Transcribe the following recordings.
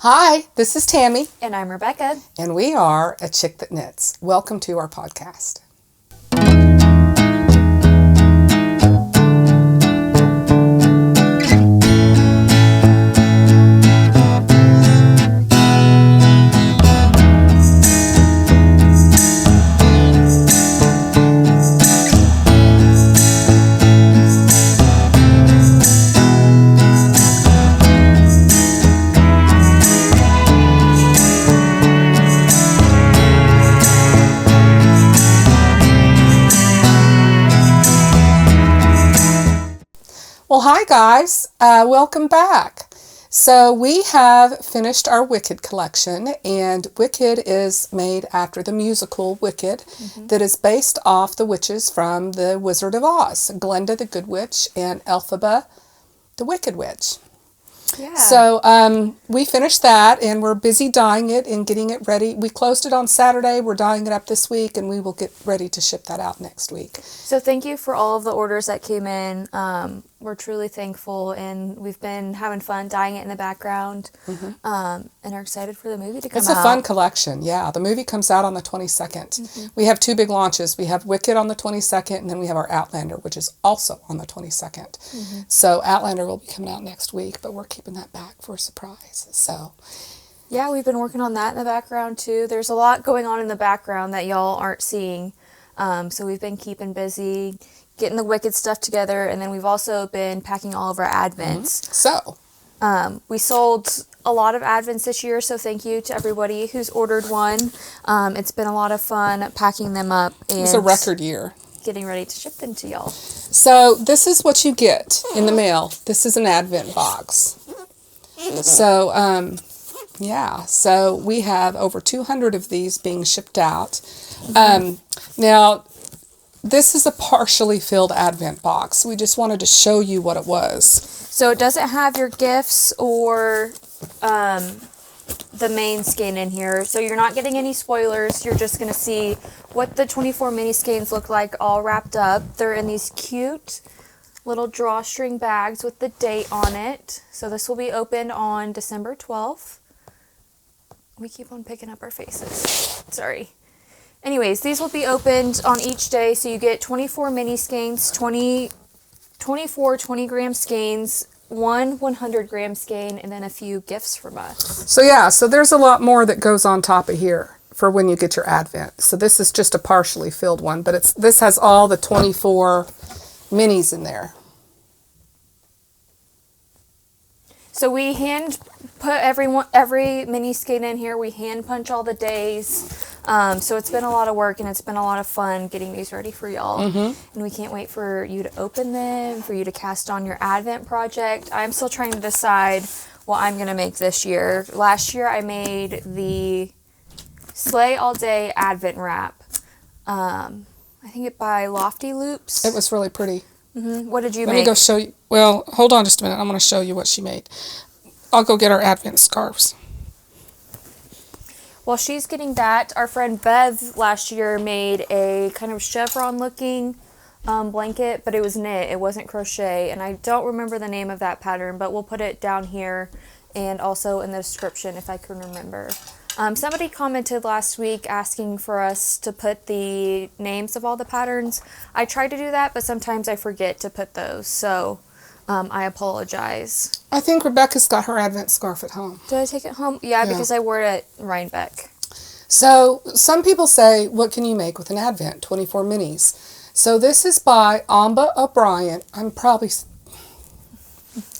Hi, this is Tammy. And I'm Rebecca. And we are A Chick That Knits. Welcome to our podcast. Well, hi guys, welcome back. So we have finished our Wicked collection, and Wicked is made after the musical Wicked that is based off the witches from the Wizard of Oz, Glinda the Good Witch and Elphaba the Wicked Witch. Yeah. So we finished that, and we're busy dyeing it and getting it ready. We closed it on Saturday. We're dyeing it up this week, and we will get ready to ship that out next week. So thank you for all of the orders that came in. We're truly thankful, and we've been having fun dyeing it in the background, and are excited for the movie to come out. It's a fun collection, yeah. The movie comes out on the 22nd. We have two big launches. We have Wicked on the 22nd, and then we have our Outlander, which is also on the 22nd. So Outlander will be coming out next week, but we're keeping that back for a surprise. So yeah, we've been working on that in the background too. There's a lot going on in the background that y'all aren't seeing. So we've been keeping busy, getting the Wicked stuff together, and then we've also been packing all of our Advents. So we sold a lot of Advents this year, so thank you to everybody who's ordered one. It's been a lot of fun packing them up and it's a record year. Getting ready to ship them to y'all. So this is what you get in the mail. This is an Advent box. So yeah, so we have over 200 of these being shipped out. Now, this is a partially filled Advent box. We just wanted to show you what it was. So it doesn't have your gifts or the main skein in here. So you're not getting any spoilers. You're just going to see what the 24 mini skeins look like all wrapped up. They're in these cute little drawstring bags with the date on it. So this will be opened on December 12th. We keep on picking up our faces. Sorry. Anyways, these will be opened on each day. So you get 24 mini skeins, 24 20-gram skeins, one 100-gram skein, and then a few gifts from us. So yeah, so there's a lot more that goes on top of here for when you get your Advent. So this is just a partially filled one, but this has all the 24 minis in there. So we hand put every mini skein in here. We hand punch all the days. So it's been a lot of work, and it's been a lot of fun getting these ready for y'all. And we can't wait for you to open them, for you to cast on your Advent project. I'm still trying to decide what I'm going to make this year. Last year I made the Sleigh All Day Advent wrap. I think it by Lofty Loops. It was really pretty. What did you Let make? me go show you. Well, hold on just a minute. I'm going to show you what she made. I'll go get our Advent scarves. While she's getting that, our friend Bev last year made a kind of chevron-looking blanket, but it was knit. It wasn't crochet, and I don't remember the name of that pattern, but we'll put it down here and also in the description if I can remember. Somebody commented last week asking for us to put the names of all the patterns. I tried to do that, but sometimes I forget to put those, so I apologize. I think Rebecca's got her Advent scarf at home. Did I take it home? Yeah, because I wore it at Rhinebeck. So some people say, what can you make with an Advent? 24 minis. So this is by Ambah O'Brien. I'm probably...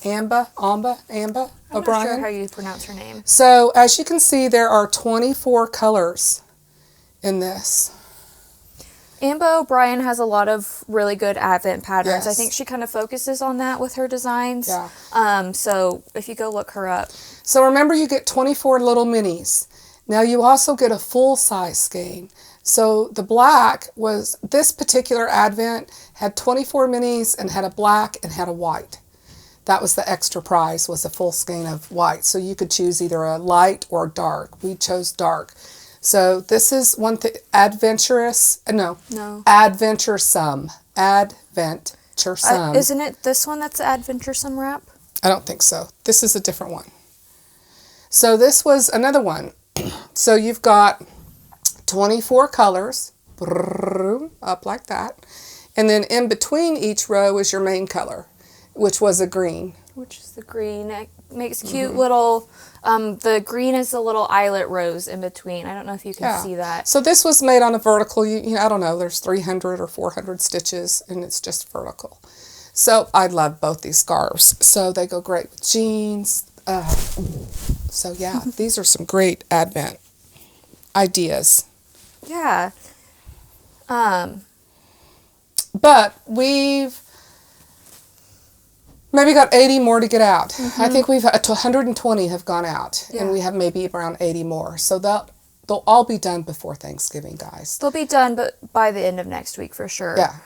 Ambah I'm O'Brien. not sure how you pronounce her name. So as you can see, there are 24 colors in this. Ambah O'Brien has a lot of really good Advent patterns. Yes. I think she kind of focuses on that with her designs. Yeah. So if you go look her up. So remember, you get 24 little minis. Now you also get a full-size skein. So the black was, this particular Advent had 24 minis and had a black and had a white. That was the extra prize, was a full skein of white. So you could choose either a light or dark. We chose dark. So this is one thing, ADVENTuresome. ADVENTuresome. Isn't it this one that's the ADVENTuresome wrap? I don't think so. This is a different one. So this was another one. So you've got 24 colors, up like that. And then in between each row is your main color, which was a green. Which is the green. It makes cute little, the green is the little eyelet rows in between. I don't know if you can see that. So this was made on a vertical, I don't know, there's 300 or 400 stitches, and it's just vertical. So I love both these scarves. So they go great with jeans. So yeah, these are some great Advent ideas. Yeah. But we've maybe got 80 more to get out. I think we've 120 have gone out, and we have maybe around 80 more. So they'll all be done before Thanksgiving, guys. They'll be done, but by the end of next week for sure. Yeah.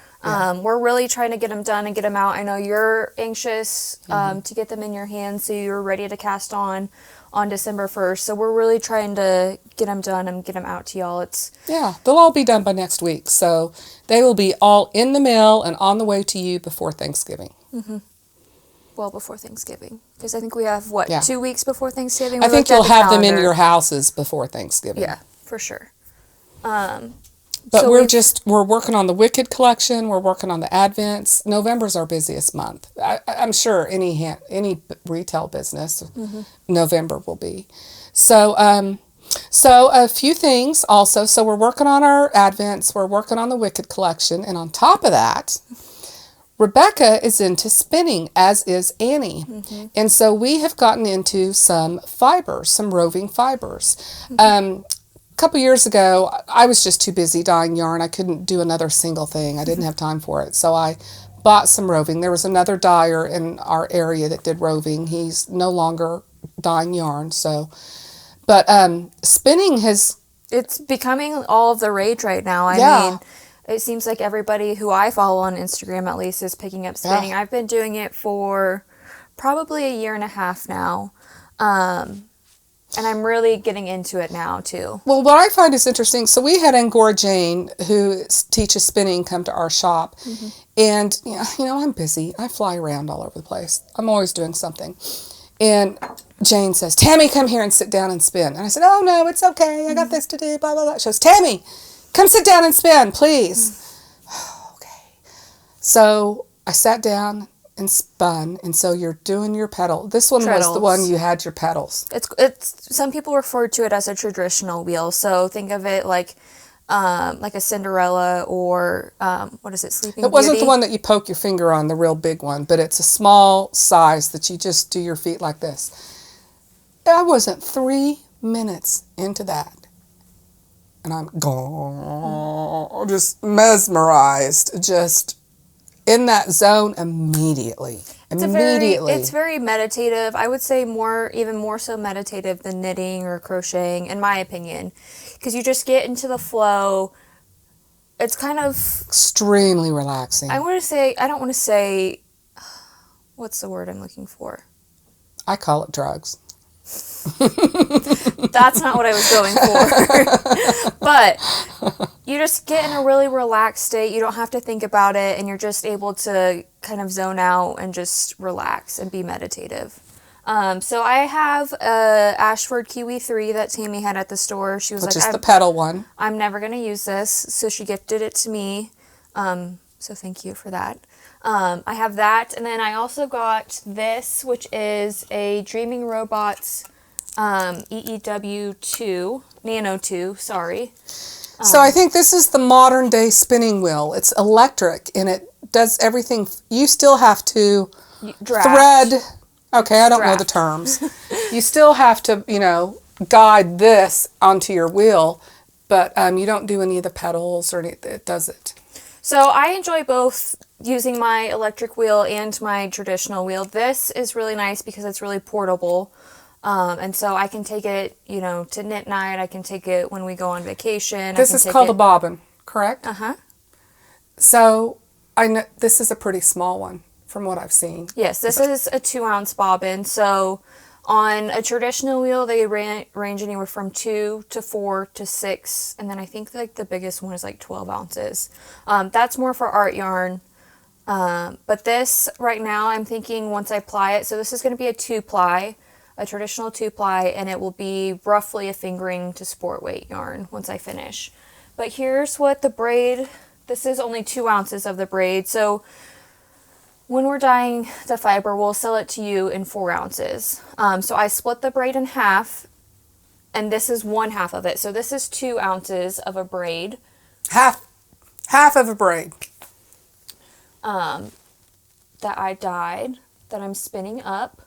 We're really trying to get them done and get them out. I know you're anxious to get them in your hands, so you're ready to cast on December 1st. So we're really trying to get them done and get them out to y'all. They'll all be done by next week. So they will be all in the mail and on the way to you before Thanksgiving. Well, before Thanksgiving. Because I think we have, 2 weeks before Thanksgiving? I think you'll have them in your houses before Thanksgiving. Yeah, for sure. But so we're working on the Wicked collection. We're working on the Advents. November's our busiest month. I'm sure any retail business, November will be. So a few things also. So we're working on our Advents. We're working on the Wicked collection. And on top of that, Rebecca is into spinning, as is Annie. And so we have gotten into some fibers, some roving fibers. A couple years ago, I was just too busy dyeing yarn. I couldn't do another single thing. I didn't have time for it. So I bought some roving. There was another dyer in our area that did roving. He's no longer dyeing yarn. But spinning it's becoming all of the rage right now. I mean, it seems like everybody who I follow on Instagram, at least, is picking up spinning. I've been doing it for probably a year and a half now. And I'm really getting into it now, too. Well, what I find is interesting, so we had Angora Jane, who teaches spinning, come to our shop. And, I'm busy. I fly around all over the place. I'm always doing something. And Jane says, Tammy, come here and sit down and spin. And I said, oh, no, it's okay. I got this to do, blah, blah, blah. She goes, Tammy, come sit down and spin, please. Okay. So I sat down and spun, and so you're doing your pedal. This one was the one you had your pedals. It's some people refer to it as a traditional wheel. So think of it like a Cinderella or what is it, Sleeping Beauty? It wasn't the one that you poke your finger on, the real big one, but it's a small size that you just do your feet like this. I wasn't 3 minutes into that, and I'm just mesmerized, just in that zone immediately. It's very meditative. I would say even more so meditative than knitting or crocheting, in my opinion, because you just get into the flow. It's kind of extremely relaxing. I don't want to say, what's the word I'm looking for? I call it drugs. That's not what I was going for. But you just get in a really relaxed state. You don't have to think about it, and you're just able to kind of zone out and just relax and be meditative. So I have a Ashford Kiwi 3 that Tammy had at the store. She was Which is the pedal one. I'm never going to use this, so she gifted it to me. So thank you for that. I have that, and then I also got this, which is a Dreaming Robots EEW2, Nano 2, sorry. So I think this is the modern day spinning wheel. It's electric, and it does everything. You still have to thread. Okay, I don't know the terms. You still have to, guide this onto your wheel, but you don't do any of the pedals or anything. It does it. So I enjoy both using my electric wheel and my traditional wheel. This is really nice because it's really portable. And so I can take it, to knit night. I can take it when we go on vacation. This is called a bobbin, correct? Uh-huh. So I know this is a pretty small one from what I've seen. Yes, this is a 2-ounce bobbin. So on a traditional wheel, they range anywhere from 2 to 4 to 6. And then I think the biggest one is 12 ounces. That's more for art yarn. But this right now, I'm thinking once I ply it, so this is going to be a 2-ply. a traditional 2-ply, and it will be roughly a fingering to sport weight yarn once I finish. But here's what the braid, this is only 2 ounces of the braid, so when we're dyeing the fiber, we'll sell it to you in 4 ounces. So I split the braid in half, and this is 1/2 of it. So this is 2 ounces of a braid. Half of a braid. That I dyed, that I'm spinning up.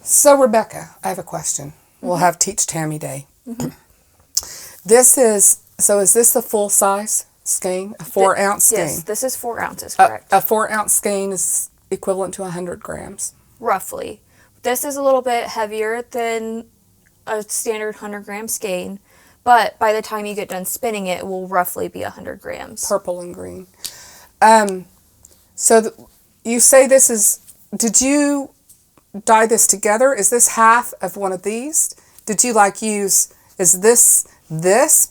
So Rebecca, I have a question. We'll have Teach Tammy Day. Is this the full size skein? A 4 ounce skein? Yes, this is 4 ounces, correct. A 4 ounce skein is equivalent to 100 grams. Roughly. This is a little bit heavier than a standard 100 gram skein, but by the time you get done spinning it, it will roughly be 100 grams. Purple and green. You say this is, did you dye this together? Is this half of one of these? Did you use, is this,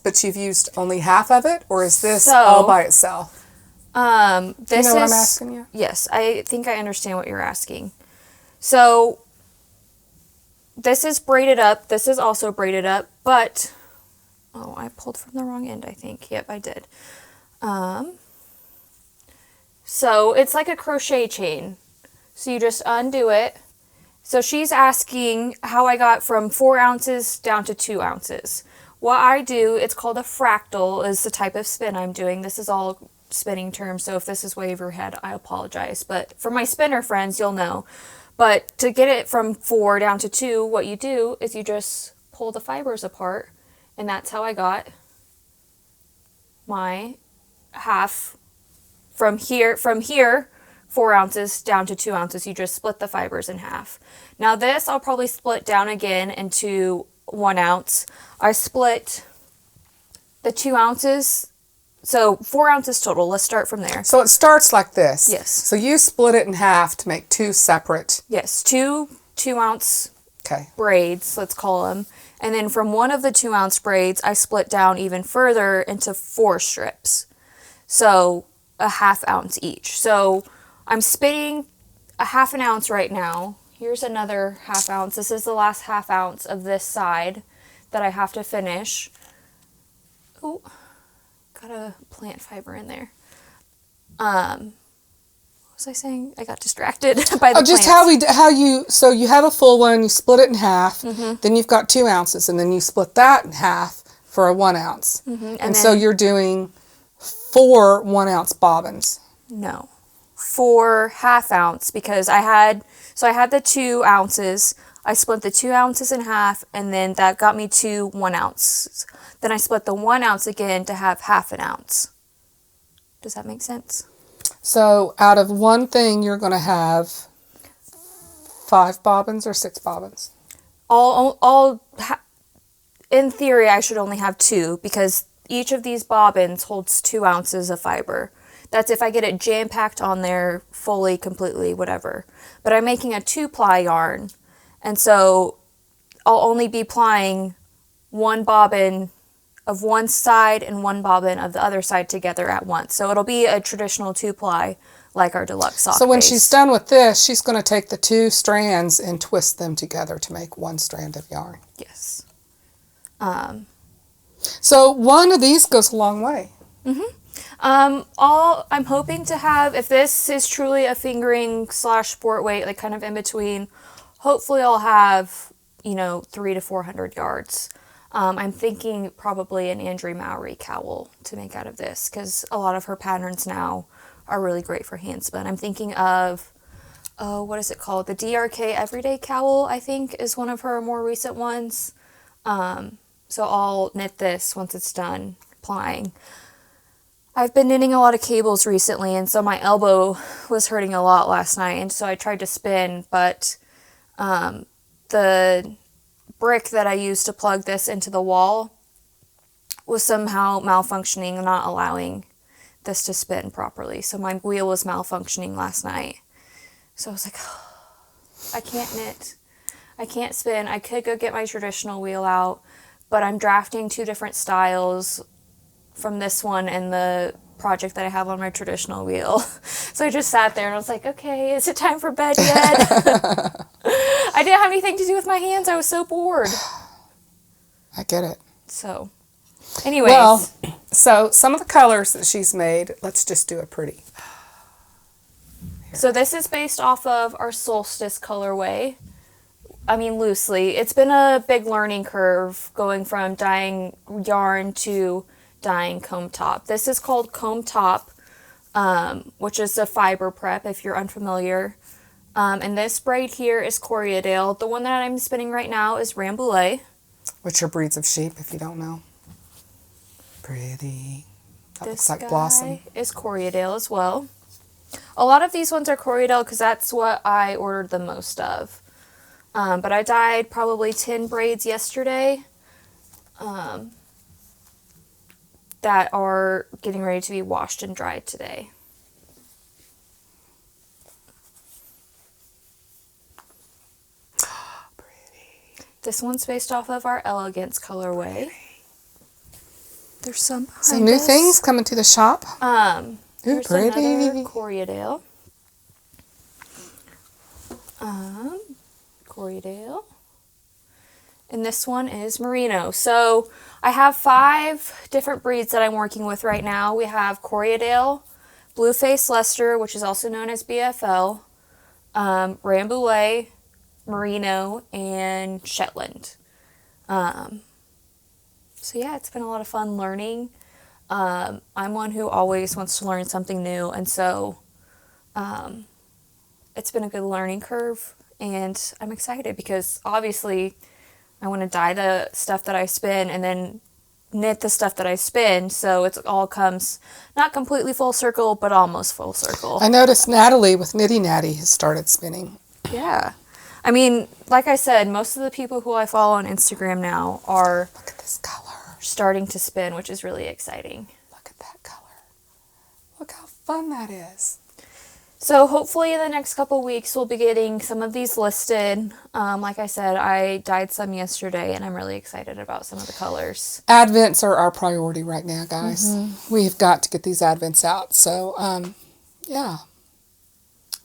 but you've used only half of it? Or is this all by itself? This you know what I'm asking you? Yes, I think I understand what you're asking. So, this is braided up. This is also braided up, but, oh, I pulled from the wrong end, I think. Yep, I did. So it's like a crochet chain. So you just undo it. So she's asking how I got from 4 ounces down to 2 ounces. What I do, it's called a fractal, is the type of spin I'm doing. This is all spinning terms, so if this is way over your head, I apologize. But for my spinner friends, you'll know. But to get it from 4 down to 2, what you do is you just pull the fibers apart. And that's how I got my half. From here, 4 ounces down to 2 ounces, you just split the fibers in half. Now this, I'll probably split down again into 1 ounce. I split the 2 ounces, so 4 ounces total. Let's start from there. So it starts like this. Yes. So you split it in half to make 2 separate. Yes, 2 2-ounce Okay. braids, let's call them. And then from one of the 2-ounce braids, I split down even further into 4 strips. So a 1/2 ounce each. So I'm spinning a 1/2 ounce right now. Here's another 1/2 ounce. This is the last 1/2 ounce of this side that I have to finish. Oh, got a plant fiber in there. What was I saying? I got distracted by the just plants. so you have a full one, you split it in half, then you've got 2 ounces, and then you split that in half for a 1 ounce. And so you're doing 4 1-ounce bobbins. No, 4 1/2 ounce, because I had the 2 ounces. I split the 2 ounces in half, and then that got me 2 1 ounces. Then I split the 1 ounce again to have 1/2 ounce. Does that make sense? So out of one thing, you're going to have 5 bobbins or 6 bobbins? In theory, I should only have 2, because each of these bobbins holds 2 ounces of fiber. That's if I get it jam-packed on there fully, completely, whatever. But I'm making a 2-ply yarn, and so I'll only be plying 1 bobbin of one side and 1 bobbin of the other side together at once. So it'll be a traditional 2-ply like our deluxe sock So when base. she's done with this, she's going to take the 2 strands and twist them together to make 1 strand of yarn. Yes. So one of these goes a long way. I'm hoping to have, if this is truly a fingering / sport weight, like kind of in between, hopefully I'll have, 300 to 400 yards. I'm thinking probably an Andrea Mowry cowl to make out of this, because a lot of her patterns now are really great for hand spun. I'm thinking of, what is it called? The DRK Everyday Cowl, I think, is one of her more recent ones. So I'll knit this once it's done plying. I've been knitting a lot of cables recently, and so my elbow was hurting a lot last night, and so I tried to spin, but the brick that I used to plug this into the wall was somehow malfunctioning, not allowing this to spin properly. So my wheel was malfunctioning last night. So I was like, oh, I can't knit. I can't spin. I could go get my traditional wheel out, but I'm drafting 2 different styles from this one and the project that I have on my traditional wheel. So I just sat there and I was like, okay, is it time for bed yet? I didn't have anything to do with my hands. I was so bored. I get it. So, anyways. Well, so some of the colors that she's made, let's just do it pretty. So this is based off of our solstice colorway. I mean, loosely. It's been a big learning curve going from dyeing yarn to dyeing comb top. This is called comb top, which is a fiber prep if you're unfamiliar. And this braid here is Corriedale. The one that I'm spinning right now is Rambouillet. Which are breeds of sheep, if you don't know. Pretty. That This looks like guy blossom. is Corriedale as well. A lot of these ones are Corriedale because that's what I ordered the most of. But I dyed probably 10 braids yesterday that are getting ready to be washed and dried today. Pretty. This one's based off of our Elegance colorway. There's some behind So new us. things coming to the shop. Here's pretty. another Corriedale. Corriedale. And this one is Merino. So I have 5 different breeds that I'm working with right now. We have Corriedale, Blueface Leicester, which is also known as BFL, Rambouillet, Merino, and Shetland. So yeah, it's been a lot of fun learning. I'm one who always wants to learn something new, and so it's been a good learning curve, and I'm excited because obviously I want to dye the stuff that I spin and then knit the stuff that I spin, so it all comes not completely full circle, but almost full circle. I noticed Natalie with Nitty Natty has started spinning. Yeah. I mean, like I said, most of the people who I follow on Instagram now are Look at this color. starting to spin, which is really exciting. Look at that color. Look how fun that is. So hopefully in the next couple weeks we'll be getting some of these listed. Like I said, I dyed some yesterday and I'm really excited about some of the colors. Advents are our priority right now, guys. We've got to get these Advents out. So, yeah.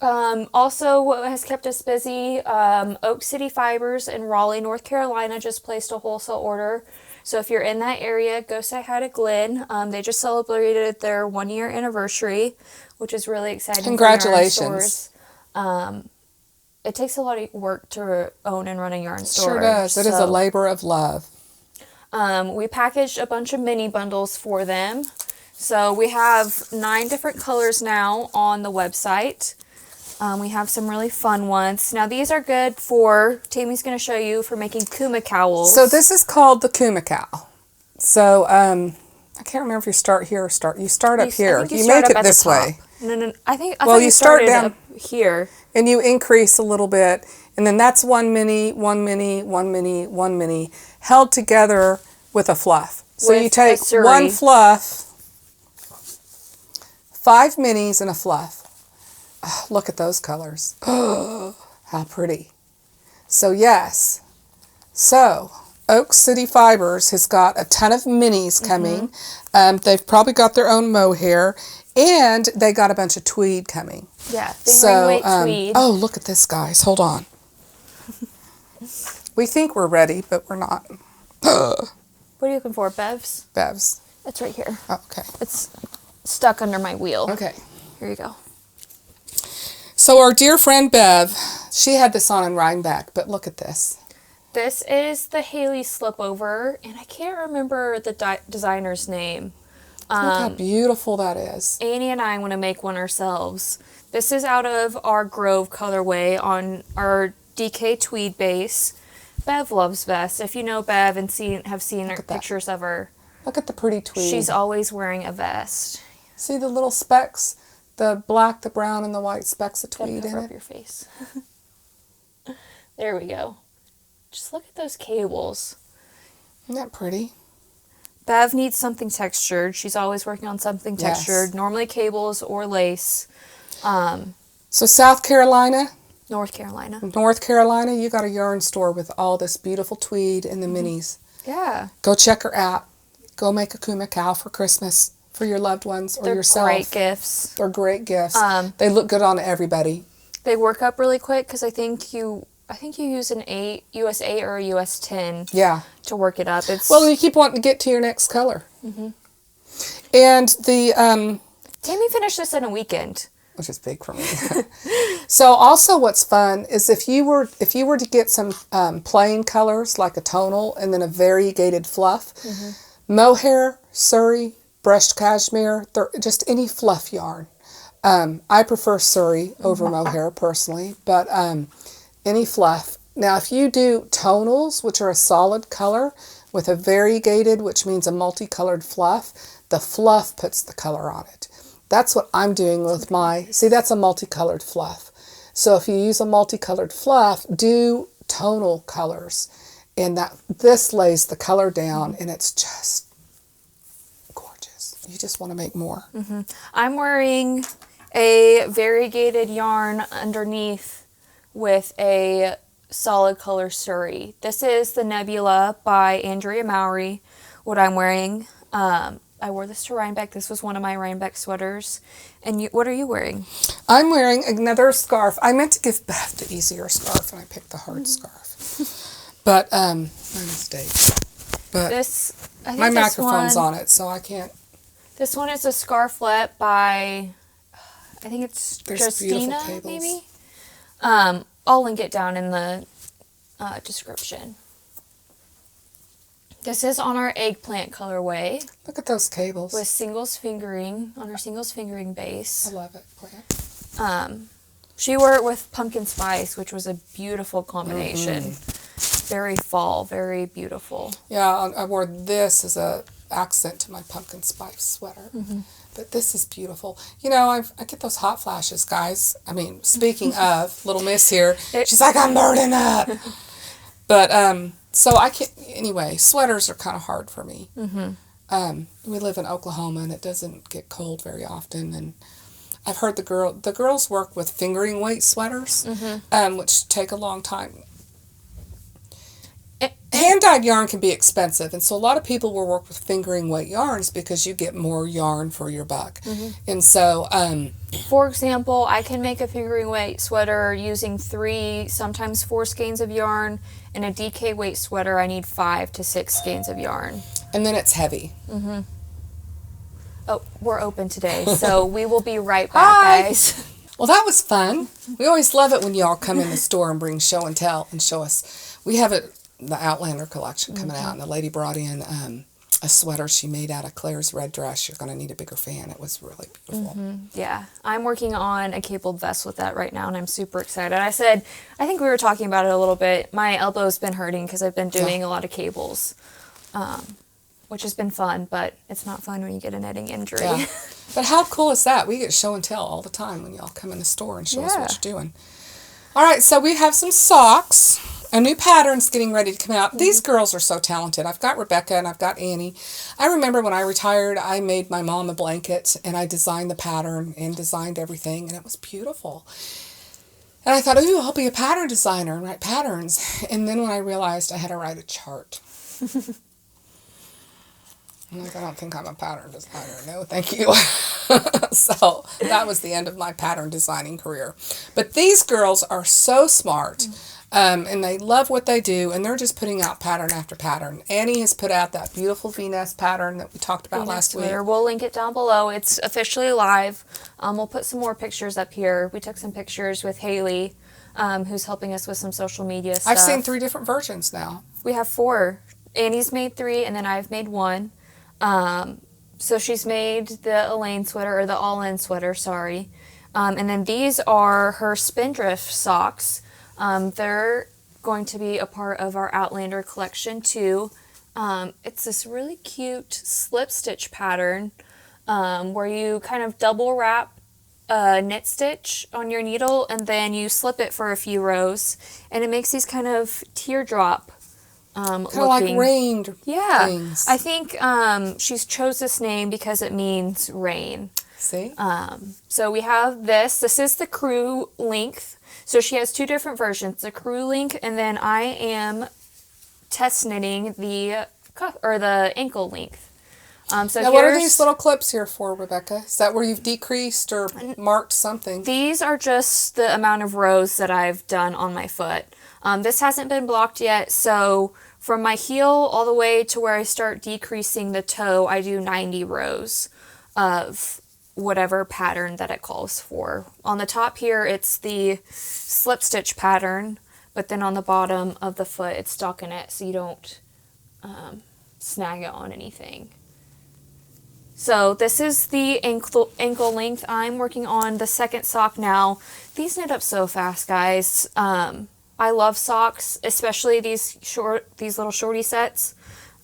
Also, what has kept us busy, Oak City Fibers in Raleigh, North Carolina just placed a wholesale order. So if you're in that area, go say hi to Glenn. They just celebrated their 1-year anniversary, which is really exciting. Congratulations. For yarn stores. It takes a lot of work to own and run a yarn store. Sure does. It is a labor of love. We packaged a bunch of mini bundles for them. So we have 9 different colors now on the website. We have some really fun ones. Now these are good for, Tammy's going to show you, for making Cooma cowls. So this is called the Cooma cowl. So, I can't remember if you start here or you start up here. You make it this way. No. I Well, thought you start down up here. and you increase a little bit. And then that's 1 mini, 1 mini, 1 mini, 1 mini, held together with a fluff. So you take one fluff, 5 minis and a fluff. Oh, look at those colors. Oh, how pretty. So yes. So Oak City Fibers has got a ton of minis coming. They've probably got their own mohair, and they got a bunch of tweed coming. Yeah, big ring weight tweed. Oh, look at this, guys. Hold on. We think we're ready, but we're not. What are you looking for, Bevs? Bevs. It's right here. Oh, okay. It's stuck under my wheel. Okay. Here you go. So our dear friend Bev, she had this on in Rhinebeck, but look at this. This is the Hayley Slipover, and I can't remember the designer's name. Look how beautiful that is. Annie and I want to make one ourselves. This is out of our Grove colorway on our DK Tweed base. Bev loves vests. If you know Bev and have seen her pictures of her, look at the pretty tweed. she's always wearing a vest. See the little specks? The black, the brown, and the white specks of tweed in Cover it. up your face. There we go. Just look at those cables. Isn't that pretty? Bev needs something textured. She's always working on something textured. Yes. Normally cables or lace. So South Carolina, North Carolina. North Carolina, you got a yarn store with all this beautiful tweed and the minis. Yeah. Go check her out. Go make a Cooma cowl for Christmas. for your loved ones or They're yourself. great gifts. They're great gifts. They look good on everybody. They work up really quick because I think you use an US 8 or a US 10 to work it up. Well, you keep wanting to get to your next color. Mm-hmm. And the... Tammy finished this in a weekend. Which is big for me. So also what's fun is if you were to get some plain colors like a tonal and then a variegated fluff, mohair, surrey, brushed cashmere, just any fluff yarn. I prefer surrey over mohair personally, but any fluff. Now if you do tonals, which are a solid color, with a variegated, which means a multicolored fluff, the fluff puts the color on it. That's what I'm doing with that's a multicolored fluff. So if you use a multicolored fluff, do tonal colors. And this lays the color down and it's just gorgeous. You just want to make more. Mm-hmm. I'm wearing a variegated yarn underneath with a solid color surrey. This is the Nebula by Andrea Mowry, what I'm wearing. I wore this to Rhinebeck. This was one of my Rhinebeck sweaters. And what are you wearing? I'm wearing another scarf. I meant to give Beth the easier scarf, and I picked the hard scarf. But, my mistake. But my microphone's on it, so I can't. This one is a Scarflette by, I think it's Justyna, maybe? I'll link it down in the description. This is on our Eggplant colorway. Look at those cables. With singles fingering, on our singles fingering base. I love it. She wore it with pumpkin spice, which was a beautiful combination. Very fall, very beautiful. Yeah, I wore this as a accent to my pumpkin spice sweater. But this is beautiful. You know, I get those hot flashes, guys. I mean, speaking of, little miss here, she's like, I'm burning up. But, so I can't, anyway, sweaters are kind of hard for me. We live in Oklahoma and it doesn't get cold very often. And I've heard the girls work with fingering weight sweaters, which take a long time. Hand-dyed yarn can be expensive, and so a lot of people will work with fingering weight yarns because you get more yarn for your buck. And so, for example, I can make a fingering weight sweater using 3, sometimes 4 skeins of yarn. In a DK weight sweater, I need 5 to 6 skeins of yarn. And then it's heavy. Oh, we're open today, so we will be right back, guys. Well, that was fun. We always love it when y'all come in the store and bring show and tell and show us. We have the Outlander collection coming out, and the lady brought in a sweater she made out of Claire's red dress. You're going to need a bigger fan. It was really beautiful. Yeah, I'm working on a cabled vest with that right now, and I'm super excited. I think we were talking about it a little bit. My elbow's been hurting because I've been doing a lot of cables, which has been fun, but it's not fun when you get a knitting injury. Yeah. But how cool is that? We get show and tell all the time when y'all come in the store and show us what you're doing. All right, so we have some socks. A new pattern's getting ready to come out. These girls are so talented. I've got Rebecca and I've got Annie. I remember when I retired, I made my mom a blanket and I designed the pattern and designed everything, and it was beautiful. And I thought, ooh, I'll be a pattern designer and write patterns. And then when I realized I had to write a chart. I'm like, I don't think I'm a pattern designer. No, thank you. So that was the end of my pattern designing career. But these girls are so smart. And they love what they do, and they're just putting out pattern after pattern. Annie has put out that beautiful V-nest pattern that we talked about last week. We'll link it down below. It's officially live. We'll put some more pictures up here. We took some pictures with Hayley, who's helping us with some social media stuff. I've seen 3 different versions now. We have 4. Annie's made 3, and then I've made 1. So she's made the Alainn sweater, or the all-in sweater, sorry. And then these are her Spindrift socks. They're going to be a part of our Outlander collection too. It's this really cute slip stitch pattern where you kind of double wrap a knit stitch on your needle and then you slip it for a few rows, and it makes these kind of teardrop kind of like rain things. I think she's chose this name because it means rain. See? So we have this. This is the crew length. So she has 2 different versions, the crew length, and then I am test knitting the cuff or the ankle length. So now, what are these little clips here for, Rebecca? Is that where you've decreased or marked something? These are just the amount of rows that I've done on my foot. This hasn't been blocked yet, so from my heel all the way to where I start decreasing the toe, I do 90 rows of whatever pattern that it calls for. On the top here, it's the slip stitch pattern, but then on the bottom of the foot, it's stockinette, so you don't snag it on anything. So this is the ankle length. I'm working on the second sock now. These knit up so fast, guys. I love socks, especially these little shorty sets,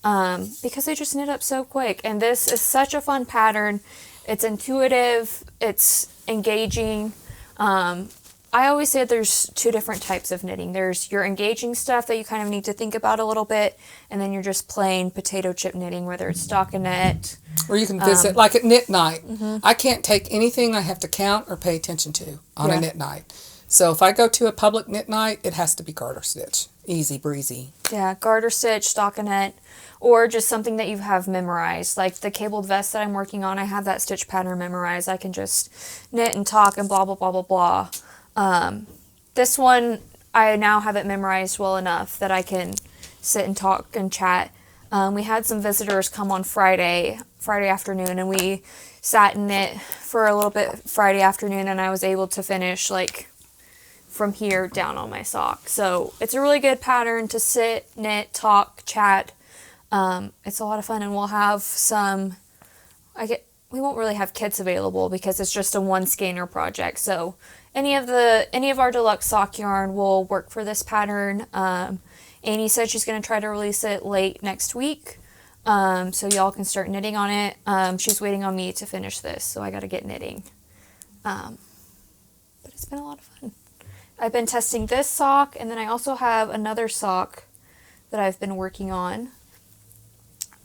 because they just knit up so quick. And this is such a fun pattern. It's intuitive. It's engaging. I always say there's two different types of knitting. There's your engaging stuff that you kind of need to think about a little bit, and then you're just plain potato chip knitting, whether it's stockinette. Or you can visit, like at knit night. I can't take anything I have to count or pay attention to on a knit night. So if I go to a public knit night, it has to be garter stitch. Easy breezy. Yeah, garter stitch, stockinette, or just something that you have memorized. Like the cabled vest that I'm working on, I have that stitch pattern memorized. I can just knit and talk and blah, blah, blah, blah, blah. This one, I now have it memorized well enough that I can sit and talk and chat. We had some visitors come on Friday afternoon, and we sat and knit for a little bit Friday afternoon, and I was able to finish like from here down on my sock. So it's a really good pattern to sit, knit, talk, chat. It's a lot of fun, and we'll have some, we won't really have kits available because it's just a one skeiner project. So any of our deluxe sock yarn will work for this pattern. Annie said she's going to try to release it late next week, so y'all can start knitting on it. She's waiting on me to finish this, so I got to get knitting. But it's been a lot of fun. I've been testing this sock, and then I also have another sock that I've been working on.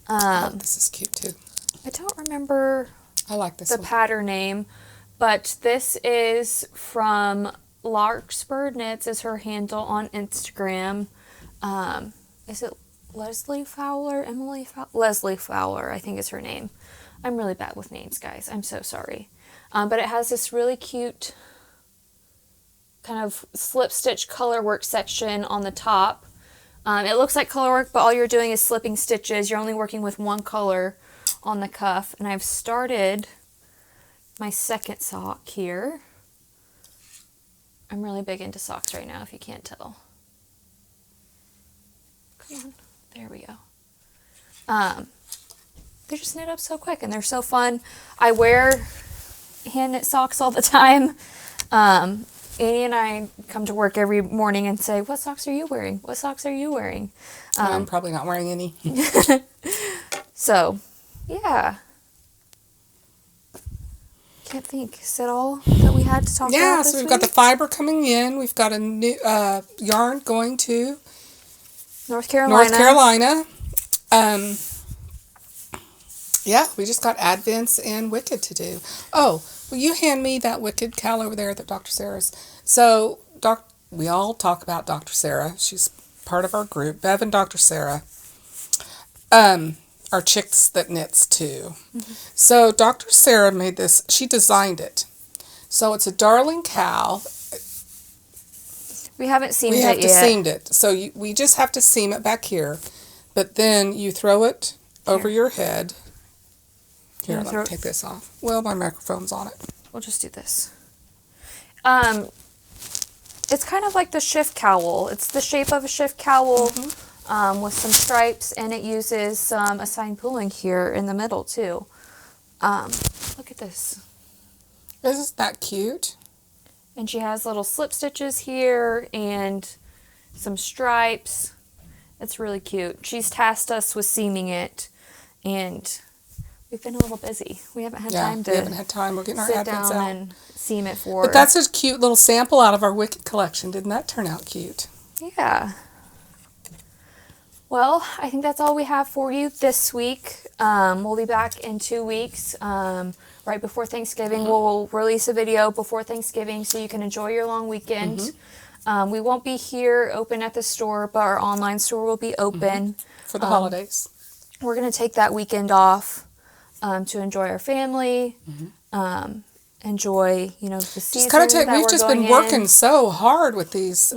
This is cute too. I don't remember the pattern name, but this is from Larkspur Knits is her handle on Instagram. Is it Leslie Fowler? Leslie Fowler, I think is her name. I'm really bad with names, guys. I'm so sorry. But it has this really cute kind of slip stitch color work section on the top. It looks like color work, but all you're doing is slipping stitches. You're only working with one color on the cuff. And I've started my second sock here. I'm really big into socks right now, if you can't tell. Come on. There we go. They just knit up so quick, and they're so fun. I wear hand knit socks all the time. Annie and I come to work every morning and say, "What socks are you wearing? What socks are you wearing?" I'm probably not wearing any. So, yeah. Can't think. Is that all that we had to talk about Yeah, this so we've week? got the fiber coming in. We've got a new yarn going to North Carolina. Yeah, we just got Advents and Wicked to do. Oh, will you hand me that Wicked cowl over there that Dr. Sarah's? So, we all talk about Dr. Sarah. She's part of our group. Bev and Dr. Sarah are chicks that knits too. Mm-hmm. So, Dr. Sarah made this. She designed it. So, it's a darling cowl. We haven't seamed it yet. We have to seam it. So, we just have to seam it back here. But then you throw it over your head. Here, let me take this off. Well, my microphone's on it. We'll just do this. It's kind of like the shift cowl. It's the shape of a shift cowl with some stripes, and it uses some assigned pooling here in the middle too. Look at this. Isn't that cute? And she has little slip stitches here and some stripes. It's really cute. She's tasked us with seaming it, and we've been a little busy. We haven't had time to. We haven't had time. We're getting our Advents out and seam it for. But that's a cute little sample out of our Wicked collection. Didn't that turn out cute? Yeah. Well, I think that's all we have for you this week. We'll be back in 2 weeks, right before Thanksgiving. We'll release a video before Thanksgiving so you can enjoy your long weekend. We won't be here open at the store, but our online store will be open for the holidays. We're going to take that weekend off. to enjoy our family, enjoy, the season. Just kind of we've just been working in. so hard with these,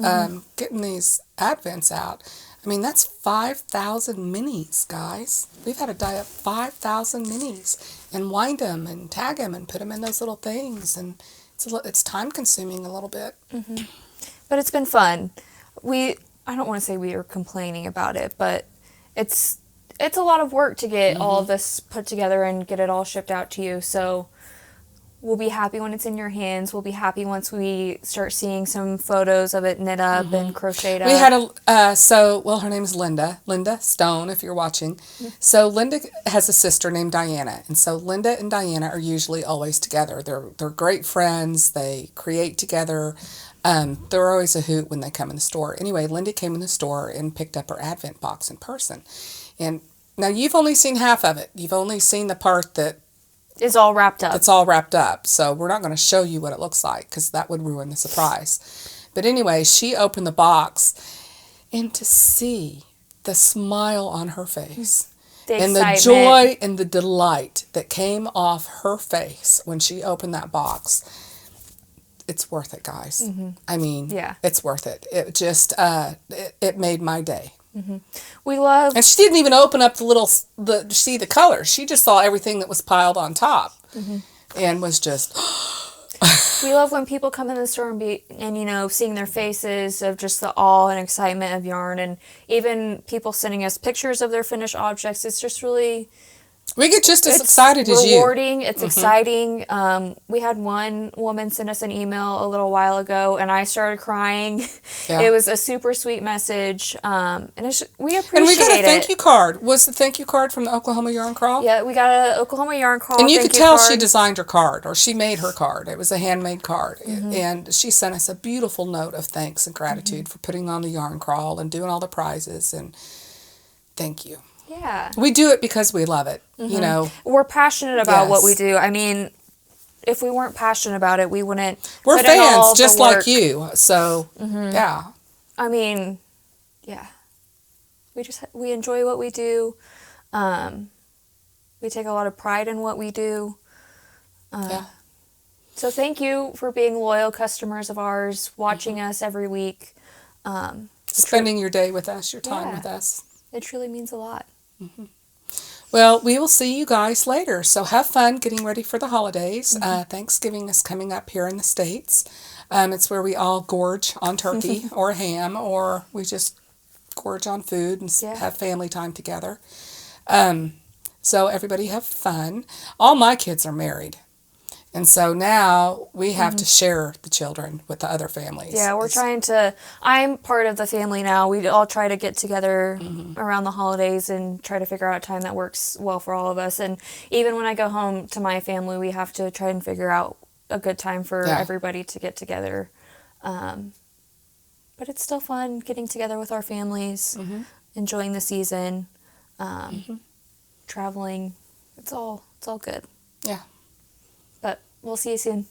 getting these Advents out. I mean, that's 5,000 minis, guys. We've had to dye up 5,000 minis and wind them and tag them and put them in those little things. And it's time consuming a little bit. But it's been fun. I don't want to say we are complaining about it, but it's a lot of work to get all of this put together and get it all shipped out to you. So we'll be happy when it's in your hands. We'll be happy once we start seeing some photos of it knit up and crocheted up. We had her name is Linda Stone, if you're watching. So Linda has a sister named Diana. And so Linda and Diana are usually always together. They're great friends. They create together. They're always a hoot when they come in the store. Anyway, Linda came in the store and picked up her Advent box in person. And now you've only seen half of it. You've only seen the part that is all wrapped up. It's all wrapped up. So we're not going to show you what it looks like because that would ruin the surprise. But anyway, she opened the box and to see the smile on her face and the joy and the delight that came off her face when she opened that box, it's worth it, guys. I mean, it's worth it. It just, it made my day. We love... And she didn't even open up see the colors. She just saw everything that was piled on top and was just... We love when people come in the store and seeing their faces of just the awe and excitement of yarn, and even people sending us pictures of their finished objects. It's just really... We get just as excited as you. It's rewarding. It's exciting. We had one woman send us an email a little while ago, and I started crying. Yeah. It was a super sweet message, and we appreciate it. And we got a thank you card. Was the thank you card from the Oklahoma Yarn Crawl? Yeah, we got an Oklahoma Yarn Crawl. And you could tell she designed her card, or she made her card. It was a handmade card. And she sent us a beautiful note of thanks and gratitude for putting on the Yarn Crawl and doing all the prizes. And thank you. Yeah. We do it because we love it, We're passionate about what we do. I mean, if we weren't passionate about it, we wouldn't. We're fans just like you. So, yeah. I mean, yeah. We enjoy what we do. We take a lot of pride in what we do. So thank you for being loyal customers of ours, watching us every week. Spending your day with us, your time with us. It truly means a lot. Well, we will see you guys later. So have fun getting ready for the holidays. Thanksgiving is coming up here in the States. It's where we all gorge on turkey or ham, or we just gorge on food and have family time together. So everybody have fun. All my kids are married. And so now we have to share the children with the other families. Yeah, I'm part of the family now. We all try to get together around the holidays and try to figure out a time that works well for all of us. And even when I go home to my family, we have to try and figure out a good time for everybody to get together. But it's still fun getting together with our families, enjoying the season, traveling. It's all good. Yeah. But we'll see you soon.